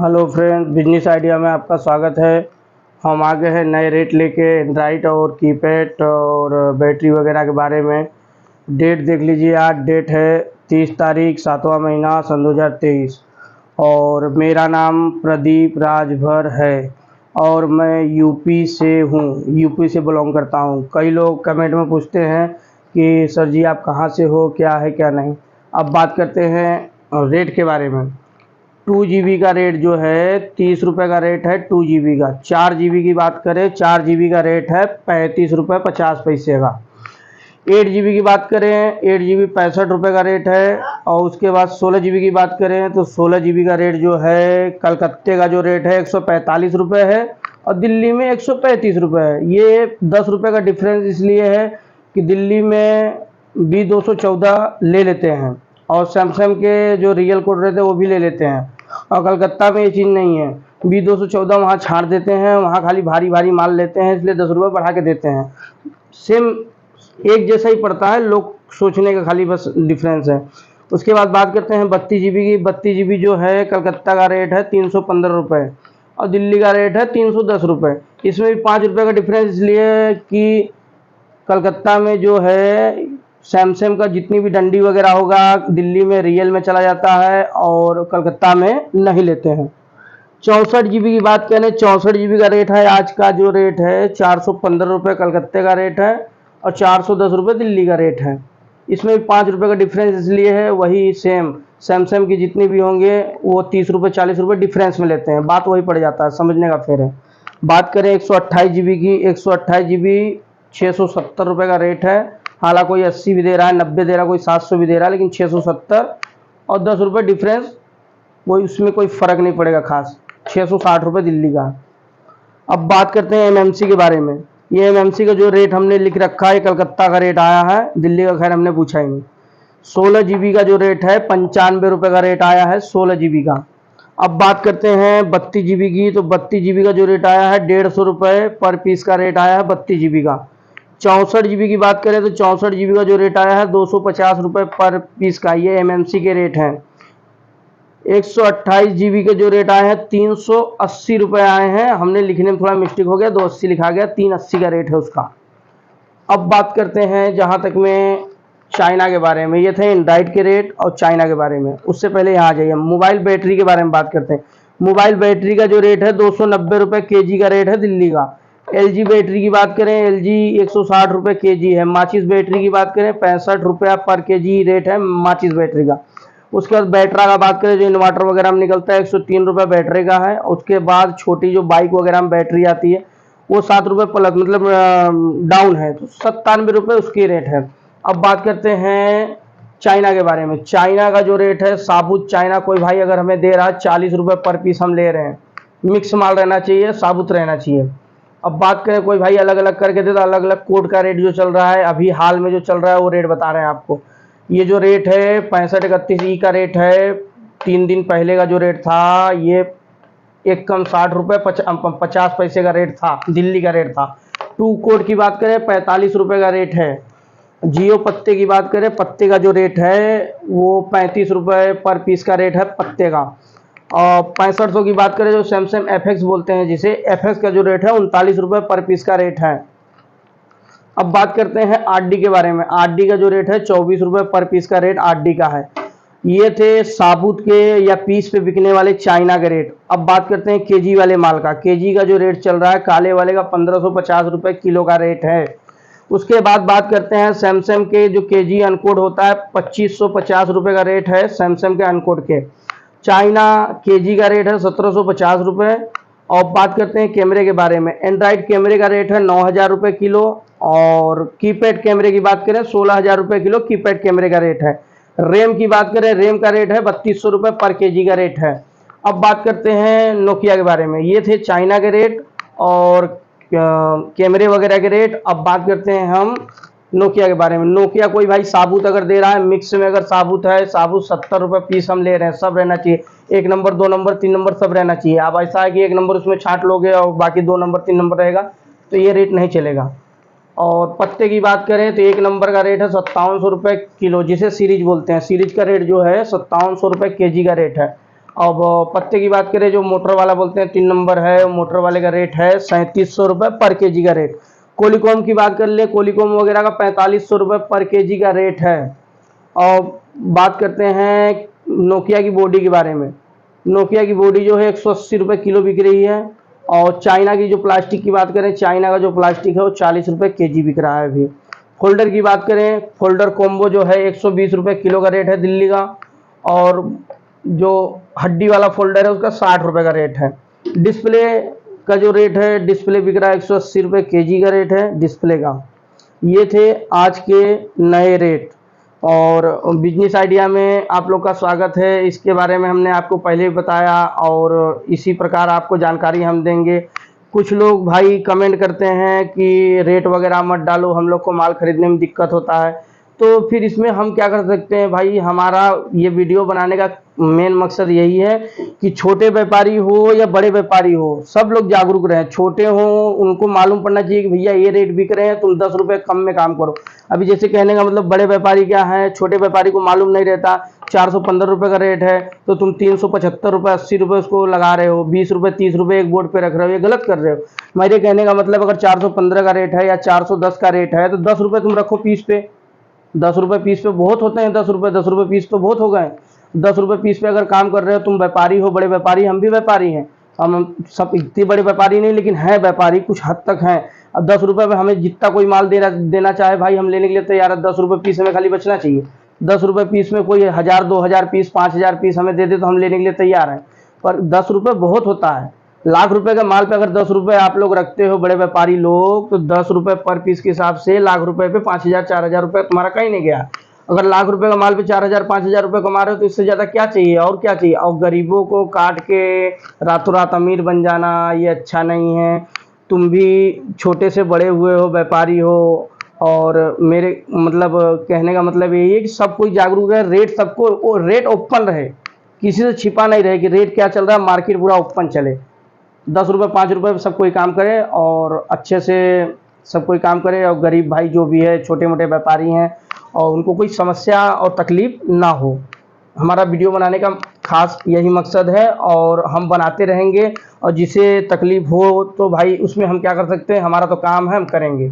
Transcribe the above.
Hello friend, business idea में आपका स्वागत है। हम आगे हैं नए रेट लेके एंड्रॉइड और कीपैड और बैटरी वगैरह के बारे में। डेट देख लीजिए, आज डेट है 30 तारीख 7वां महीना सन 2023 और मेरा नाम प्रदीप राजभर है और मैं यूपी से हूँ, यूपी से बिलोंग करता हूँ। कई लोग कमेंट में पूछते हैं कि सर जी आप कहाँ से हो, क्या है क्या नहीं। अब बात करते हैं रेट के बारे में। 2 GB का रेट जो है 30 रुपये का रेट है 2 GB का। 4 GB की बात करें, 4 GB का रेट है 35 रुपये 50 पैसे का। 8 GB की बात करें, 8 GB 65 रुपये का रेट है। और उसके बाद 16 GB की बात करें तो 16 GB का रेट जो है कलकत्ते का जो रेट है 145 रुपये है और दिल्ली में 135 रुपये है। ये 10 रुपये का डिफरेंस इसलिए है कि दिल्ली में B214 ले लेते हैं और सैमसंग के जो रियल कोड रहते हैं वो भी ले लेते हैं और कलकत्ता में ये चीज़ नहीं है। B214 वहाँ छाड़ देते हैं, वहाँ खाली भारी भारी माल लेते हैं, इसलिए 10 रुपये बढ़ा के देते हैं। सेम एक जैसा ही पड़ता है, लोग सोचने का खाली बस डिफरेंस है। उसके बाद बात करते हैं 32 GB की। 32 GB जो है कलकत्ता का रेट है 315 रुपये और दिल्ली का रेट है 310 रुपये। इसमें भी 5 रुपये का डिफरेंस इसलिए कि कलकत्ता में जो है सैमसंग का जितनी भी डंडी वगैरह होगा दिल्ली में रियल में चला जाता है और कलकत्ता में नहीं लेते हैं। 64 GB की बात करें, 64 GB का रेट है, आज का जो रेट है 415 रुपये कलकत्ते का रेट है और 410 रुपये दिल्ली का रेट है। इसमें 5 रुपये का डिफरेंस इसलिए है, वही सेम सैमसंग की जितनी भी होंगे वो 30 रुपये 40 रुपये डिफरेंस में लेते हैं। बात वही पड़ जाता है, समझने का फेर है। बात करें 128 GB की, 128 GB 670 रुपये का रेट है। हालांकि कोई 80 भी दे रहा है, 90 दे रहा है, कोई 700 भी दे रहा है, लेकिन 670 और 10 रुपये डिफरेंस, वो उसमें कोई फ़र्क नहीं पड़ेगा खास। 660 रुपये दिल्ली का। अब बात करते हैं एमएमसी के बारे में। ये एमएमसी का जो रेट हमने लिख रखा है कलकत्ता का रेट आया है, दिल्ली का खैर हमने पूछा ही नहीं। 16 GB का जो रेट है 95 रुपये का रेट आया है 16 GB का। अब बात करते हैं 32 GB की, तो 32 GB का जो रेट आया है 150 रुपये पर पीस का रेट आया है 32 GB का। 64 GB की बात करें तो 64 GB का जो रेट आया है 250 रुपये पर पीस का, ये एमएमसी के रेट हैं। 128 GB के जो रेट आए हैं 380 रुपये आए हैं, हमने लिखने में थोड़ा मिस्टेक हो गया, 280 लिखा गया, 380 का रेट है उसका। अब बात करते हैं जहाँ तक में चाइना के बारे में। ये थे एंड्रॉइड के रेट और चाइना के बारे में। उससे पहले यहाँ आ जाइए, मोबाइल बैटरी के बारे में बात करते हैं। मोबाइल बैटरी का जो रेट है 290 रुपये kg का रेट है दिल्ली का। LG बैटरी की बात करें, LG 160 रुपये kg है। माचिस बैटरी की बात करें 65 रुपया पर kg रेट है माचिस बैटरी का। उसके बाद बैटरा का बात करें, जो इन्वर्टर वगैरह में निकलता है 103 रुपये बैटरी का है। उसके बाद छोटी जो बाइक वगैरह में बैटरी आती है वो 7 रुपये प्लस, मतलब डाउन है, तो 97 रुपये उसकी रेट है। अब बात करते हैं चाइना के बारे में। चाइना का जो रेट है साबुत चाइना, कोई भाई अगर हमें दे रहा है 40 रुपये पर पीस हम ले रहे हैं, मिक्स माल रहना चाहिए, साबुत रहना चाहिए। अब बात करें कोई भाई अलग अलग करके दे तो अलग अलग कोड का रेट जो चल रहा है अभी हाल में जो चल रहा है वो रेट बता रहे हैं आपको। ये जो रेट है 6531 का रेट है। 3 दिन पहले का जो रेट था ये एक कम 60 रुपये 50 पैसे का रेट था, दिल्ली का रेट था। 2 कोड की बात करें 45 रुपये का रेट है। जियो पत्ते की बात करें, पत्ते का जो रेट है वो 35 रुपये पर पीस का रेट है पत्ते का। और 6500 की बात करें, जो सैमसंग FX बोलते हैं जिसे, FX का जो रेट है 39 रुपये पर पीस का रेट है। अब बात करते हैं 8D के बारे में। 8D का जो रेट है 24 रुपये पर पीस का रेट 8D का है। ये थे साबुत के या पीस पे बिकने वाले चाइना के रेट। अब बात करते हैं केजी वाले माल का। केजी का जो रेट चल रहा है काले वाले का 1550 रुपये किलो का रेट है। उसके बाद बात करते हैं सैमसंग के, जो केजी अनकोड होता है 2550 रुपये का रेट है सैमसंग के अनकोड के। चाइना केजी का रेट है 1750 रुपये। और बात करते हैं कैमरे के बारे में। एंड्रॉइड कैमरे का रेट है 9000 रुपये किलो और कीपैड कैमरे की बात करें 16000 रुपये किलो कीपैड कैमरे का रेट है। रैम की बात करें, रैम का रेट है 3200 रुपये पर केजी का रेट है। अब बात करते हैं नोकिया के बारे में। ये थे चाइना के रेट और कैमरे वगैरह के रेट। अब बात करते हैं हम नोकिया के बारे में। नोकिया कोई भाई साबुत अगर दे रहा है, मिक्स में अगर साबुत है, साबुत 70 रुपये पीस हम ले रहे हैं, सब रहना चाहिए। 1 नंबर 2 नंबर 3 नंबर सब रहना चाहिए। अब ऐसा है कि 1 नंबर उसमें छांट लोगे और बाकी 2 नंबर 3 नंबर रहेगा तो ये रेट नहीं चलेगा। और पत्ते की बात करें तो 1 नंबर का रेट है 5700 रुपये किलो, जिसे सीरीज बोलते हैं। सीरीज का रेट जो है 5700 रुपये kg का रेट है। अब पत्ते की बात करें, जो मोटर वाला बोलते हैं 3 नंबर है, मोटर वाले का रेट है 3700 रुपये पर केजी का रेट। कोलीकॉम की बात कर ले, कोलीकॉम वगैरह का 4500 रुपये पर केजी का रेट है। और बात करते हैं नोकिया की बॉडी के बारे में। नोकिया की बॉडी जो है 180 रुपये किलो बिक रही है। और चाइना की जो प्लास्टिक की बात करें, चाइना का जो प्लास्टिक है वो 40 रुपये केजी बिक रहा है अभी। फोल्डर की बात करें, फोल्डर कॉम्बो जो है 120 रुपये किलो का रेट है दिल्ली का। और जो हड्डी वाला फोल्डर है उसका 60 रुपये का रेट है। डिस्प्ले का जो रेट है, डिस्प्ले बिक रहा है 180 रुपये केजी का रेट है डिस्प्ले का। ये थे आज के नए रेट। और बिजनेस आइडिया में आप लोग का स्वागत है। इसके बारे में हमने आपको पहले ही बताया और इसी प्रकार आपको जानकारी हम देंगे। कुछ लोग भाई कमेंट करते हैं कि रेट वगैरह मत डालो, हम लोग को माल खरीदने में दिक्कत होता है। तो फिर इसमें हम क्या कर सकते हैं भाई, हमारा ये वीडियो बनाने का मेन मकसद यही है कि छोटे व्यापारी हो या बड़े व्यापारी हो, सब लोग जागरूक रहें। छोटे हो उनको मालूम पड़ना चाहिए कि भैया ये रेट बिक रहे हैं, तुम 10 रुपये कम में काम करो। अभी जैसे कहने का मतलब, बड़े व्यापारी क्या है, छोटे व्यापारी को मालूम नहीं रहता 415 रुपये का रेट है तो तुम 375 रुपये 80 रुपये उसको लगा रहे हो, 20 रुपये 30 रुपये एक बोर्ड पे रख रहे हो, ये गलत कर रहे हो। मेरे कहने का मतलब, अगर 415 का रेट है या 410 का रेट है तो 10 रुपये तुम रखो पीस पे। 10 रुपये पीस पे बहुत होते हैं, 10 रुपये पीस तो बहुत हो गए। 10 रुपये पीस पे अगर काम कर रहे हो, तुम व्यापारी हो, बड़े व्यापारी, हम भी व्यापारी हैं। हम सब इतने बड़े व्यापारी नहीं, लेकिन हैं व्यापारी, कुछ हद तक हैं। अब 10 रुपये में हमें जितना कोई माल देना चाहे भाई, हम लेने के लिए तैयार है। 10 रुपये पीस हमें खाली बचना चाहिए। 10 रुपये पीस में कोई 1000 2000 पीस 5000 पीस हमें दे दे तो हम लेने के लिए तैयार हैं। पर 10 रुपये बहुत होता है। लाख रुपए का माल पे अगर 10 रुपये आप लोग रखते हो बड़े व्यापारी लोग, तो 10 रुपये पर पीस के हिसाब से लाख रुपए पे 5000 4000 रुपये तुम्हारा कहीं नहीं गया। अगर लाख रुपए का माल पे 4000 5000 रुपये कमा रहे हो तो इससे ज़्यादा क्या चाहिए, और क्या चाहिए। और गरीबों को काट के रातों रात अमीर बन जाना ये अच्छा नहीं है। तुम भी छोटे से बड़े हुए हो, व्यापारी हो, और मेरे मतलब कहने का मतलब यही है कि सब कोई जागरूक है। रेट सबको रेट ओपन रहे, किसी से छिपा नहीं रहे कि रेट क्या चल रहा है, मार्केट पूरा ओपन चले। 10 रुपये 5 रुपये सब कोई काम करे और अच्छे से सब कोई काम करे। और गरीब भाई जो भी है, छोटे मोटे व्यापारी हैं, और उनको कोई समस्या और तकलीफ ना हो। हमारा वीडियो बनाने का खास यही मकसद है और हम बनाते रहेंगे। और जिसे तकलीफ हो तो भाई उसमें हम क्या कर सकते हैं, हमारा तो काम है, हम करेंगे।